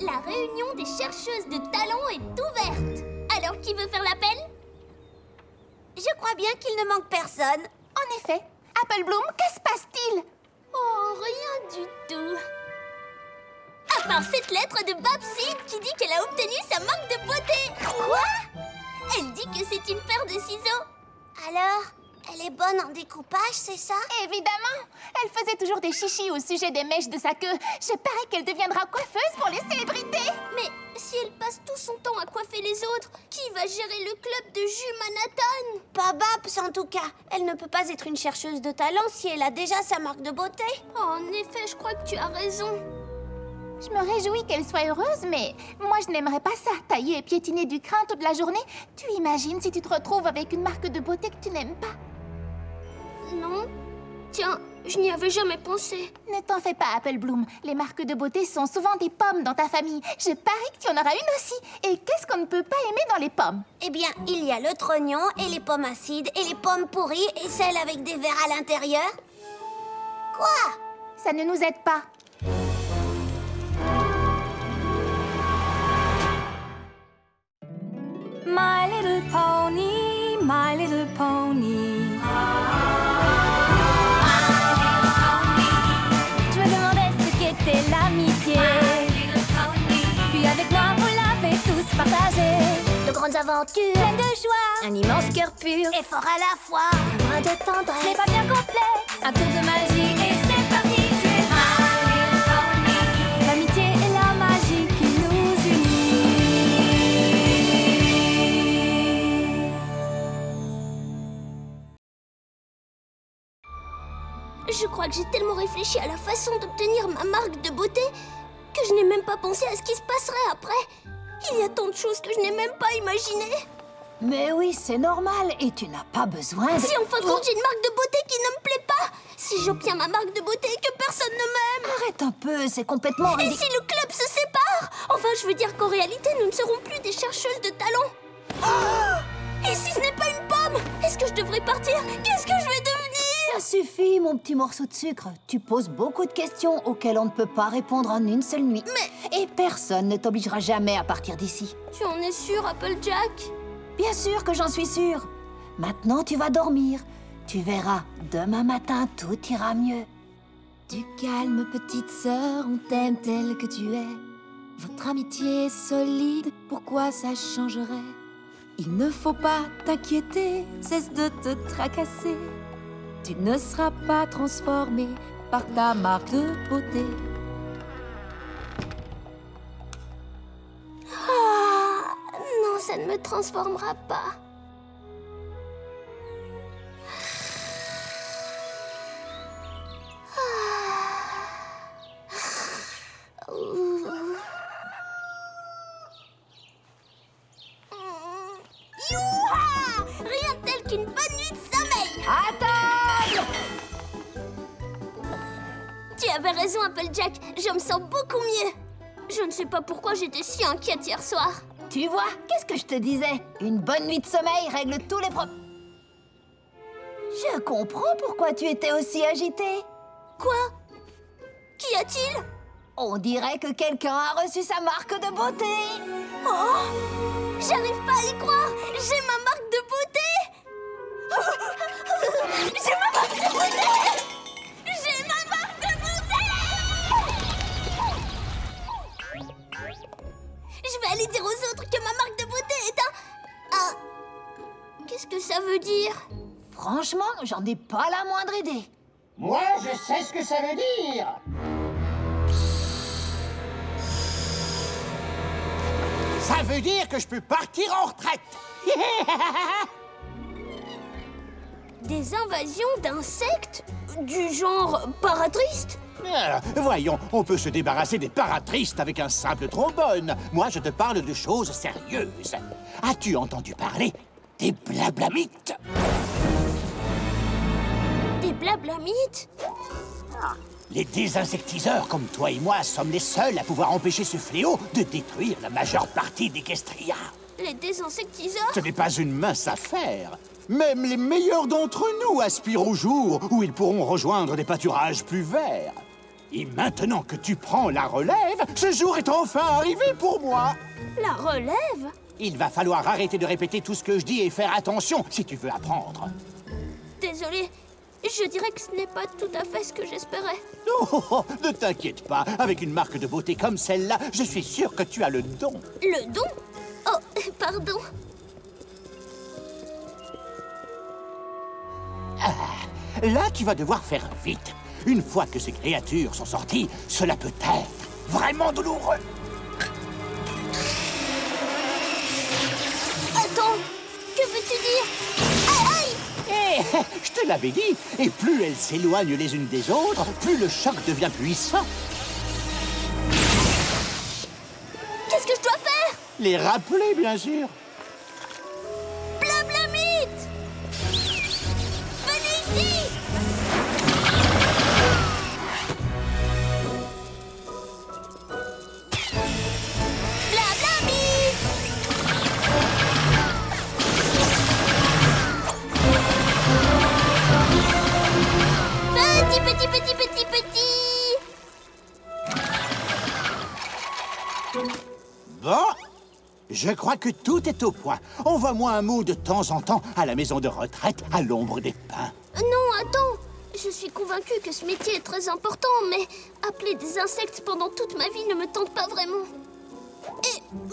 La réunion des chercheuses de talent est ouverte. Alors, qui veut faire l'appel? Je crois bien qu'il ne manque personne. En effet. Apple Bloom, que se passe-t-il? Oh, rien du tout. À part cette lettre de Babsy qui dit qu'elle a obtenu sa marque de beauté. Quoi? Elle dit que c'est une paire de ciseaux. Alors, elle est bonne en découpage, c'est ça? Évidemment. Elle faisait toujours des chichis au sujet des mèches de sa queue. Je parie qu'elle deviendra coiffeuse pour les célébrités. Mais si elle passe tout son temps à coiffer les autres, qui va gérer le club de jus Manhattan? Pas Babs, en tout cas. Elle ne peut pas être une chercheuse de talent si elle a déjà sa marque de beauté. Oh, en effet, je crois que tu as raison. Je me réjouis qu'elle soit heureuse, mais moi, je n'aimerais pas ça. Tailler et piétiner du crin toute la journée. Tu imagines si tu te retrouves avec une marque de beauté que tu n'aimes pas? Non. Tiens, je n'y avais jamais pensé. Ne t'en fais pas, Apple Bloom. Les marques de beauté sont souvent des pommes dans ta famille. Je parie que tu en auras une aussi. Et qu'est-ce qu'on ne peut pas aimer dans les pommes? Eh bien, il y a le trognon et les pommes acides et les pommes pourries et celles avec des vers à l'intérieur. Quoi? Ça ne nous aide pas. My little pony, my little pony. Je me demandais ce qu'était l'amitié. Puis avec moi, vous l'avez tous partagé. De grandes aventures, Pleine de joie, un immense cœur pur et fort à la fois. Un brin de ce tendresse. n'est pas bien complet. Un tour de magie et c'est parti. Tu es my little pony. L'amitié et la magie qui nous unit. Je crois que j'ai tellement réfléchi à la façon d'obtenir ma marque de beauté que je n'ai même pas pensé à ce qui se passerait après. Il y a tant de choses que je n'ai même pas imaginées. Mais oui, c'est normal et tu n'as pas besoin de... Si en fin de compte j'ai une marque de beauté qui ne me plaît pas, si j'obtiens ma marque de beauté et que personne ne m'aime, Arrête un peu, c'est complètement et ridicule. si le club se sépare, enfin je veux dire qu'en réalité nous ne serons plus des chercheuses de talent. Et si ce n'est pas une pomme, est-ce que je devrais partir? Qu'est-ce que je vais devenir? Ça suffit, mon petit morceau de sucre. Tu poses beaucoup de questions auxquelles on ne peut pas répondre en une seule nuit. Et personne ne t'obligera jamais à partir d'ici. Tu en es sûr, Applejack? Bien sûr que j'en suis sûre. Maintenant, tu vas dormir. Tu verras, demain matin, tout ira mieux. Du calme, petite sœur, on t'aime telle que tu es. Votre amitié est solide, pourquoi ça changerait? Il ne faut pas t'inquiéter, cesse de te tracasser. Tu ne seras pas transformée par ta marque de beauté. Ah, non, ça ne me transformera pas. Youha! Rien de tel qu'une bonne nuit de sommeil. Attends! Tu avais raison, Applejack. Je me sens beaucoup mieux. Je ne sais pas pourquoi j'étais si inquiète hier soir. Tu vois, qu'est-ce que je te disais? Une bonne nuit de sommeil règle tous les problèmes. Je comprends pourquoi tu étais aussi agitée. Quoi? Qu'y a-t-il? On dirait que quelqu'un a reçu sa marque de beauté. Oh! J'arrive pas à y croire. J'ai ma marque de beauté. J'ai ma marque de beauté. J'ai ma marque de beauté. Je vais aller dire aux autres que ma marque de beauté est un... Qu'est-ce que ça veut dire? Franchement, j'en ai pas la moindre idée. Moi, je sais ce que ça veut dire. Ça veut dire que je peux partir en retraite. Des invasions d'insectes? Du genre paratristes? Voyons, on peut se débarrasser des paratristes avec un simple trombone. Moi, je te parle de choses sérieuses. As-tu entendu parler des blablamites? Des blablamites? Les désinsectiseurs comme toi et moi sommes les seuls à pouvoir empêcher ce fléau de détruire la majeure partie d'Equestria. Les désinsectiseurs? Ce n'est pas une mince affaire. Même les meilleurs d'entre nous aspirent au jour où ils pourront rejoindre des pâturages plus verts. Et maintenant que tu prends la relève, ce jour est enfin arrivé pour moi. La relève? Il va falloir arrêter de répéter tout ce que je dis et faire attention si tu veux apprendre. Désolée, je dirais que ce n'est pas tout à fait ce que j'espérais. Oh, ne t'inquiète pas, avec une marque de beauté comme celle-là, je suis sûr que tu as le don. Le don? Oh, pardon. Là, tu vas devoir faire vite. Une fois que ces créatures sont sorties, cela peut être vraiment douloureux. Attends, que veux-tu dire? Aïe! Eh, je te l'avais dit. Et plus elles s'éloignent les unes des autres, plus le choc devient puissant. Qu'est-ce que je dois faire? Les rappeler, bien sûr. Blablamite! Venez ici! Blablamite! Petit! Bon, je crois que tout est au point. Envoie-moi un mot de temps en temps à la maison de retraite à l'ombre des pins. Non, attends. Je suis convaincue que ce métier est très important, mais appeler des insectes pendant toute ma vie ne me tente pas vraiment.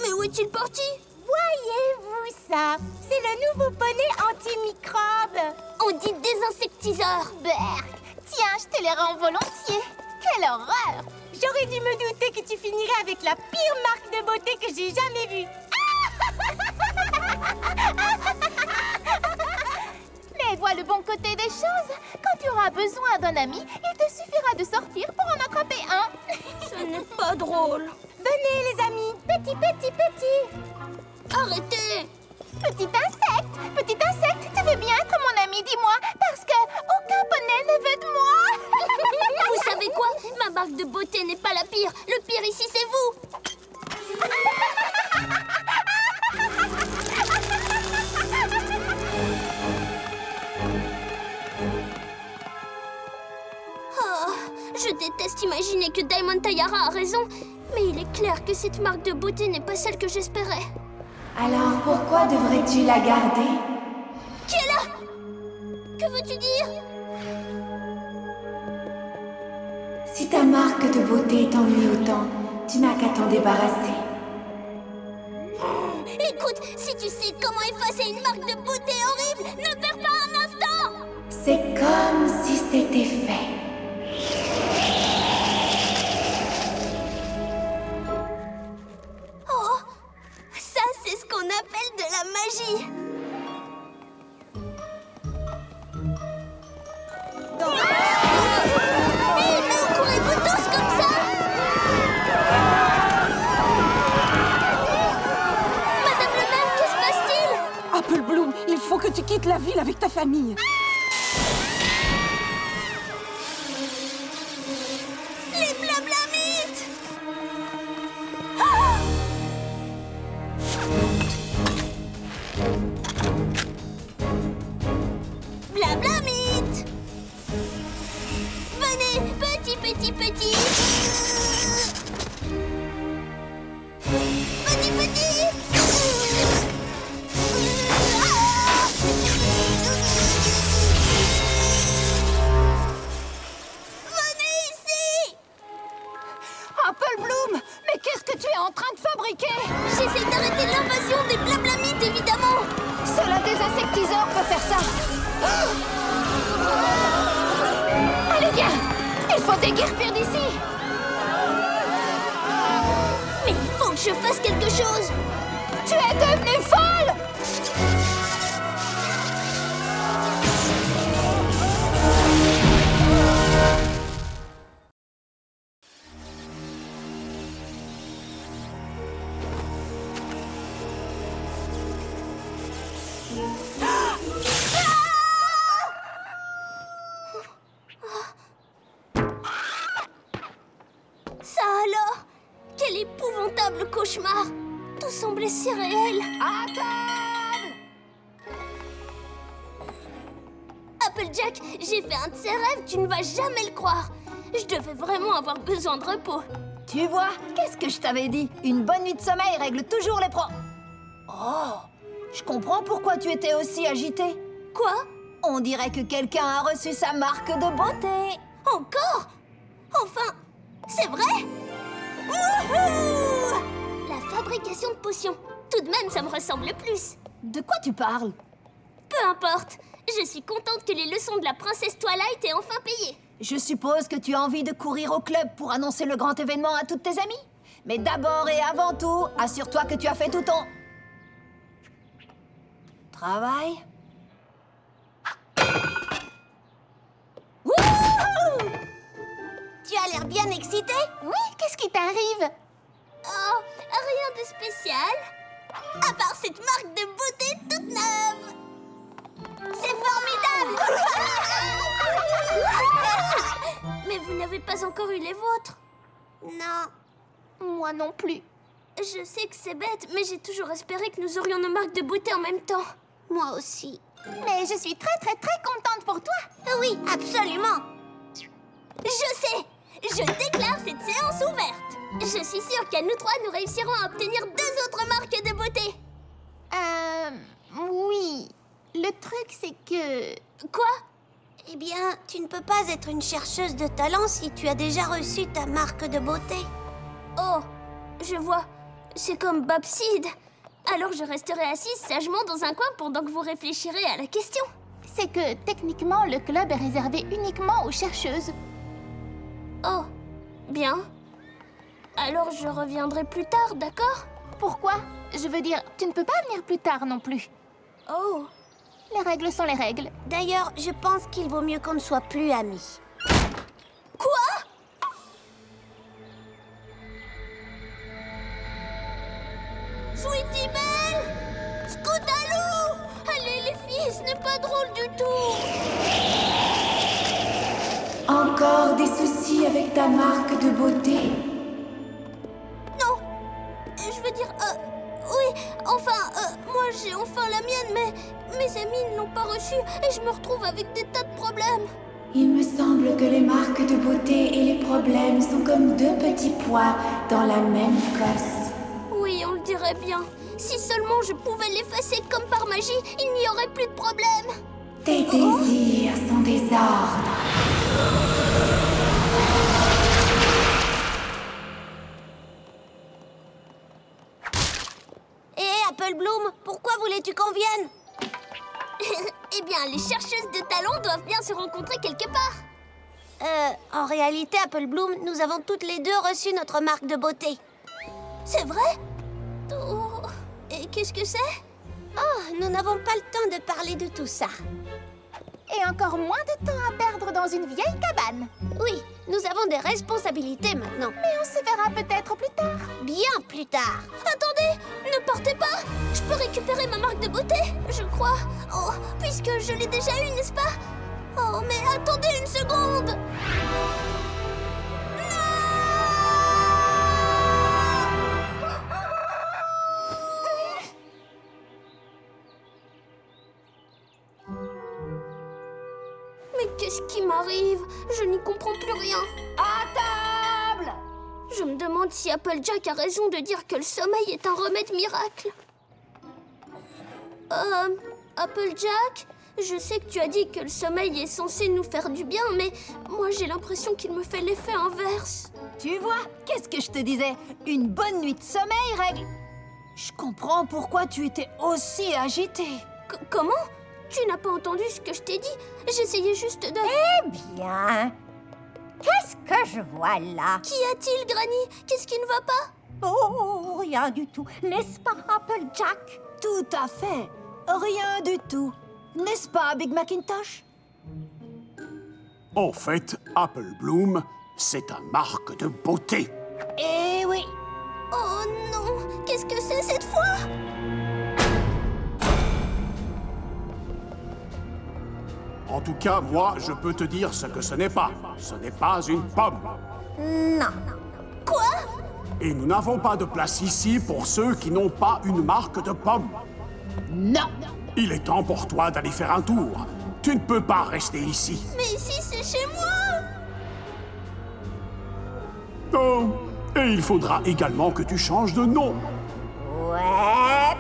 Mais où est-il parti? Voyez-vous ça? C'est le nouveau poney antimicrobe. On dit désinsectiseur. Berk, tiens, je te les rends volontiers. Quelle horreur! J'aurais dû me douter que tu finirais avec la pire marque de beauté que j'ai jamais vue. Mais vois le bon côté des choses. Quand tu auras besoin d'un ami, il te suffira de sortir pour en attraper un. Ce n'est pas drôle. Venez les amis, petit. Arrêtez! Petit insecte, tu veux bien être mon ami, dis-moi, parce que aucun poney ne veut de moi. Vous savez quoi? Ma marque de beauté n'est pas la pire. Le pire ici, c'est vous. Oh, je déteste imaginer que Diamond Tayara a raison, mais il est clair que cette marque de beauté n'est pas celle que j'espérais. Alors pourquoi devrais-tu la garder? Qui est là? Que veux-tu dire? Si ta marque de beauté t'ennuie autant, tu n'as qu'à t'en débarrasser. Écoute, si tu sais comment effacer une marque de beauté horrible, ne perds pas un instant! C'est comme si c'était fait. Oh, ça c'est ce qu'on appelle de la magie. Mais où courez-vous tous comme ça? Madame le maire, que se passe-t-il? Apple Bloom, il faut que tu quittes la ville avec ta famille. Les blablamites! Blablamite! Venez, petit! Petit! Venez ici! Apple Bloom, mais qu'est-ce que tu es en train de fabriquer? J'essaie d'arrêter l'invasion des blablamites, évidemment! Seul un désinsectiseur peut faire ça. Allez, viens! Il faut déguerpir d'ici. Mais il faut que je fasse quelque chose! Tu es devenue folle! Ça alors? Quel épouvantable cauchemar! Tout semblait si réel! Applejack, j'ai fait un de ces rêves, tu ne vas jamais le croire! Je devais vraiment avoir besoin de repos. Tu vois, qu'est-ce que je t'avais dit? Une bonne nuit de sommeil règle toujours les Oh, je comprends pourquoi tu étais aussi agitée. Quoi? On dirait que quelqu'un a reçu sa marque de beauté. Encore? Enfin, c'est vrai? Wouhou! La fabrication de potions. Tout de même, ça me ressemble plus. De quoi tu parles? Peu importe. Je suis contente que les leçons de la princesse Twilight aient enfin payé. Je suppose que tu as envie de courir au club pour annoncer le grand événement à toutes tes amies. Mais d'abord et avant tout, assure-toi que tu as fait tout ton... travail. Wouhou! Tu as l'air bien excitée. Oui, qu'est-ce qui t'arrive? Oh, rien de spécial. À part cette marque de beauté toute neuve. C'est formidable. Mais vous n'avez pas encore eu les vôtres. Non. Moi non plus. Je sais que c'est bête, mais j'ai toujours espéré que nous aurions nos marques de beauté en même temps. Moi aussi. Mais je suis très contente pour toi. Oui, absolument. Je sais. Je déclare cette séance ouverte. Je suis sûre qu'à nous trois, nous réussirons à obtenir 2 autres marques de beauté. Oui. Le truc, c'est que... Quoi? Eh bien, tu ne peux pas être une chercheuse de talent si tu as déjà reçu ta marque de beauté. Oh, je vois. C'est comme Babside. Alors je resterai assise sagement dans un coin pendant que vous réfléchirez à la question. C'est que, techniquement, le club est réservé uniquement aux chercheuses. Oh, bien. Alors je reviendrai plus tard, d'accord? Pourquoi? Je veux dire, tu ne peux pas venir plus tard non plus. Oh. Les règles sont les règles. D'ailleurs, je pense qu'il vaut mieux qu'on ne soit plus amis. Quoi? Sweetie Belle! Scootaloo! Allez les filles, ce n'est pas drôle du tout! Encore des soucis avec ta marque de beauté? Non! Je veux dire, oui, enfin, moi j'ai enfin la mienne, mais mes amis ne l'ont pas reçue et je me retrouve avec des tas de problèmes. Il me semble que les marques de beauté et les problèmes sont comme 2 petits pois dans la même cosse. Oui, on le dirait bien. Si seulement je pouvais l'effacer comme par magie, il n'y aurait plus de problème. Tes désirs sont des ordres. Hé, Apple Bloom, pourquoi voulais-tu qu'on vienne? Eh bien, les chercheuses de talent doivent bien se rencontrer quelque part. En réalité, Apple Bloom, nous avons toutes les deux reçu notre marque de beauté. C'est vrai? Oh, et qu'est-ce que c'est? Oh, nous n'avons pas le temps de parler de tout ça. Et encore moins de temps à perdre dans une vieille cabane. Oui, nous avons des responsabilités maintenant. Mais on se verra peut-être plus tard. Bien plus tard. Attendez, ne partez pas. Je peux récupérer ma marque de beauté, je crois. Oh, puisque je l'ai déjà eue, n'est-ce pas? Oh, mais attendez une seconde. Mais qu'est-ce qui m'arrive? Je n'y comprends plus rien. À table! Je me demande si Applejack a raison de dire que le sommeil est un remède miracle. Applejack, je sais que tu as dit que le sommeil est censé nous faire du bien, mais moi j'ai l'impression qu'il me fait l'effet inverse. Tu vois, qu'est-ce que je te disais? Une bonne nuit de sommeil règle... Je comprends pourquoi tu étais aussi agitée. Comment? Tu n'as pas entendu ce que je t'ai dit? J'essayais juste de... Eh bien, qu'est-ce que je vois là? Qu'y a-t-il, Granny? Qu'est-ce qui ne va pas? Oh, rien du tout, n'est-ce pas, Applejack? Tout à fait. Rien du tout. N'est-ce pas, Big Macintosh? En fait, Apple Bloom, c'est ta marque de beauté. Eh oui. Oh non! Qu'est-ce que c'est cette fois? En tout cas, moi, je peux te dire ce que ce n'est pas. Ce n'est pas une pomme. Non. Quoi? Et nous n'avons pas de place ici pour ceux qui n'ont pas une marque de pomme. Non. Il est temps pour toi d'aller faire un tour. Tu ne peux pas rester ici. Mais ici, c'est chez moi! Oh, et il faudra également que tu changes de nom. Ouais.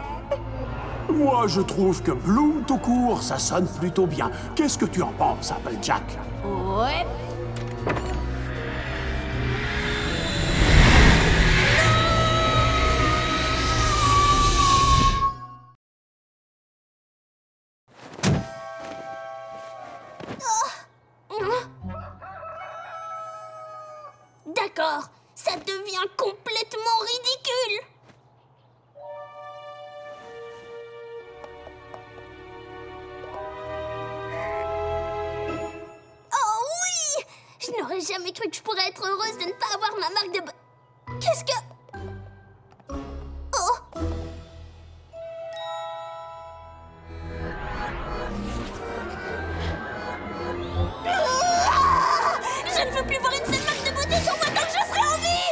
Moi, je trouve que Bloom tout court, ça sonne plutôt bien. Qu'est-ce que tu en penses, Applejack? Ouais. D'accord, ça devient complètement ridicule. Oh oui! Je n'aurais jamais cru que je pourrais être heureuse de ne pas avoir ma marque de... Qu'est-ce que... Oh! Ah! Je ne veux plus voir une seule marque de beauté sur moi tant que je serai en vie!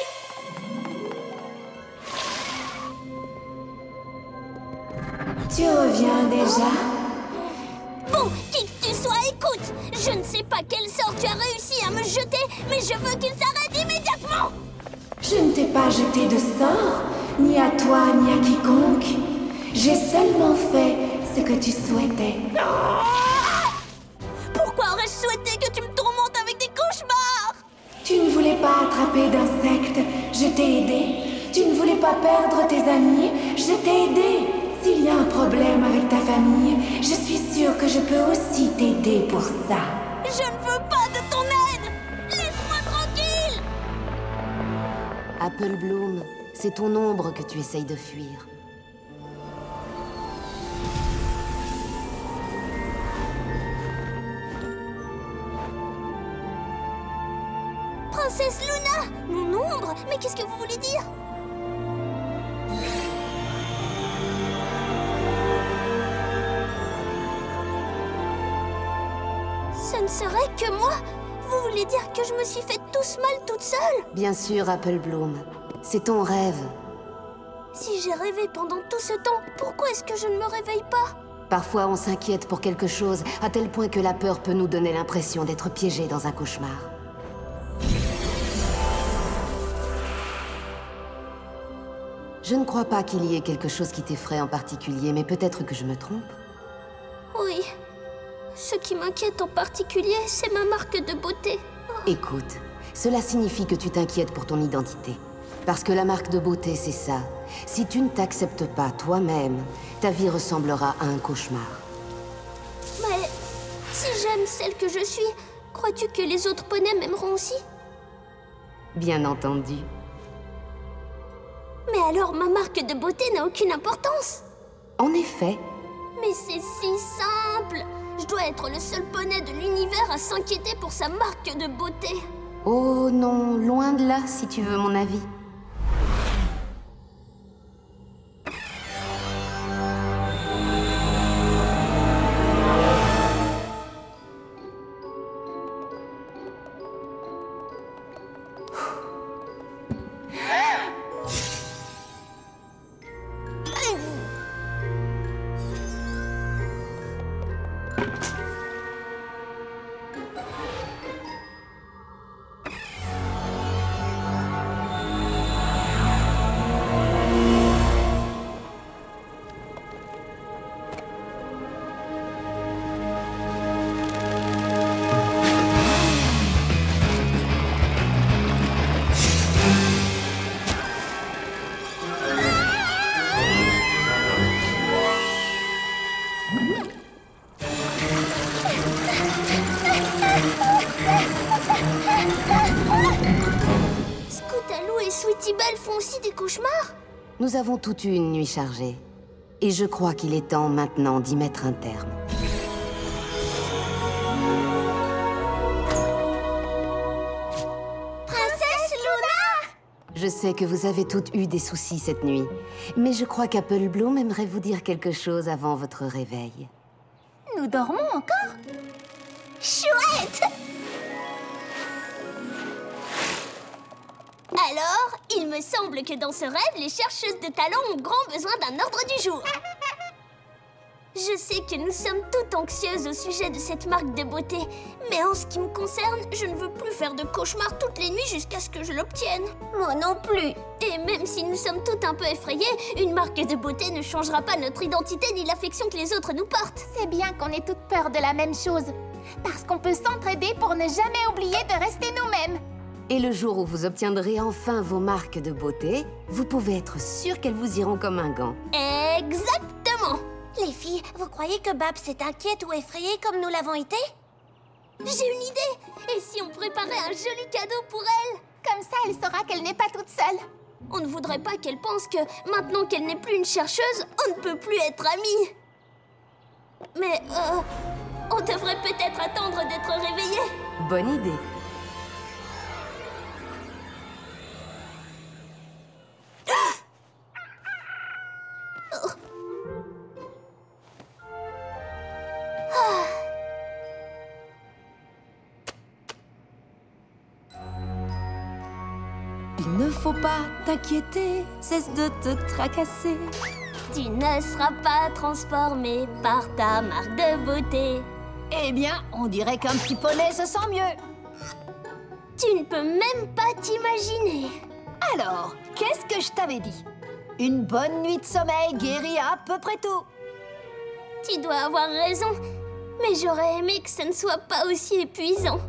Tu reviens déjà? Bon, qui que tu sois, écoute! Je ne sais pas quel sort tu as réussi à me jeter, mais je veux qu'il s'arrête immédiatement! Je ne t'ai pas jeté de sort, ni à toi, ni à quiconque. J'ai seulement fait ce que tu souhaitais. Pourquoi aurais-je souhaité que tu me tourmentes avec des cauchemars? Tu ne voulais pas attraper d'insectes, je t'ai aidé. Tu ne voulais pas perdre tes amis, je t'ai aidé. S'il y a un problème avec ta famille, je suis sûre que je peux aussi t'aider pour ça. Je ne veux pas de ton aide! Laisse-moi tranquille! Apple Bloom, c'est ton ombre que tu essayes de fuir. Princesse Luna! Mon ombre? Mais qu'est-ce que vous voulez dire? Ce ne serait que moi? Vous voulez dire que je me suis fait tout ce mal toute seule? Bien sûr, Apple Bloom. C'est ton rêve. Si j'ai rêvé pendant tout ce temps, pourquoi est-ce que je ne me réveille pas? Parfois, on s'inquiète pour quelque chose, à tel point que la peur peut nous donner l'impression d'être piégés dans un cauchemar. Je ne crois pas qu'il y ait quelque chose qui t'effraie en particulier, mais peut-être que je me trompe. Oui. Ce qui m'inquiète en particulier, c'est ma marque de beauté. Écoute, cela signifie que tu t'inquiètes pour ton identité. Parce que la marque de beauté, c'est ça. Si tu ne t'acceptes pas toi-même, ta vie ressemblera à un cauchemar. Mais si j'aime celle que je suis, crois-tu que les autres poneys m'aimeront aussi? Bien entendu. Mais alors ma marque de beauté n'a aucune importance. En effet. Mais c'est si simple. Je dois être le seul poney de l'univers à s'inquiéter pour sa marque de beauté. Oh non, loin de là, si tu veux mon avis. Scootaloo et Sweetie Belle font aussi des cauchemars? Nous avons toute eu une nuit chargée. Et je crois qu'il est temps maintenant d'y mettre un terme. Princesse Luna! Je sais que vous avez toutes eu des soucis cette nuit, mais je crois qu'Apple Bloom aimerait vous dire quelque chose avant votre réveil. Nous dormons encore? Chouette! Alors, il me semble que dans ce rêve, les chercheuses de talents ont grand besoin d'un ordre du jour. Je sais que nous sommes toutes anxieuses au sujet de cette marque de beauté. Mais en ce qui me concerne, je ne veux plus faire de cauchemars toutes les nuits jusqu'à ce que je l'obtienne. Moi non plus. Et même si nous sommes toutes un peu effrayées, une marque de beauté ne changera pas notre identité ni l'affection que les autres nous portent. C'est bien qu'on ait toutes peur de la même chose. Parce qu'on peut s'entraider pour ne jamais oublier de rester nous-mêmes. Et le jour où vous obtiendrez enfin vos marques de beauté, vous pouvez être sûr qu'elles vous iront comme un gant. Exactement. Les filles, vous croyez que Babs est inquiète ou effrayée comme nous l'avons été? J'ai une idée. Et si on préparait un joli cadeau pour elle? Comme ça, elle saura qu'elle n'est pas toute seule. On ne voudrait pas qu'elle pense que, maintenant qu'elle n'est plus une chercheuse, on ne peut plus être amies. Mais, on devrait peut-être attendre d'être réveillée. Bonne idée. Il ne faut pas t'inquiéter, cesse de te tracasser. Tu ne seras pas transformée par ta marque de beauté. Eh bien, on dirait qu'un petit poney se sent mieux. Tu ne peux même pas t'imaginer. Alors, qu'est-ce que je t'avais dit? Une bonne nuit de sommeil guérit à peu près tout. Tu dois avoir raison, mais j'aurais aimé que ça ne soit pas aussi épuisant.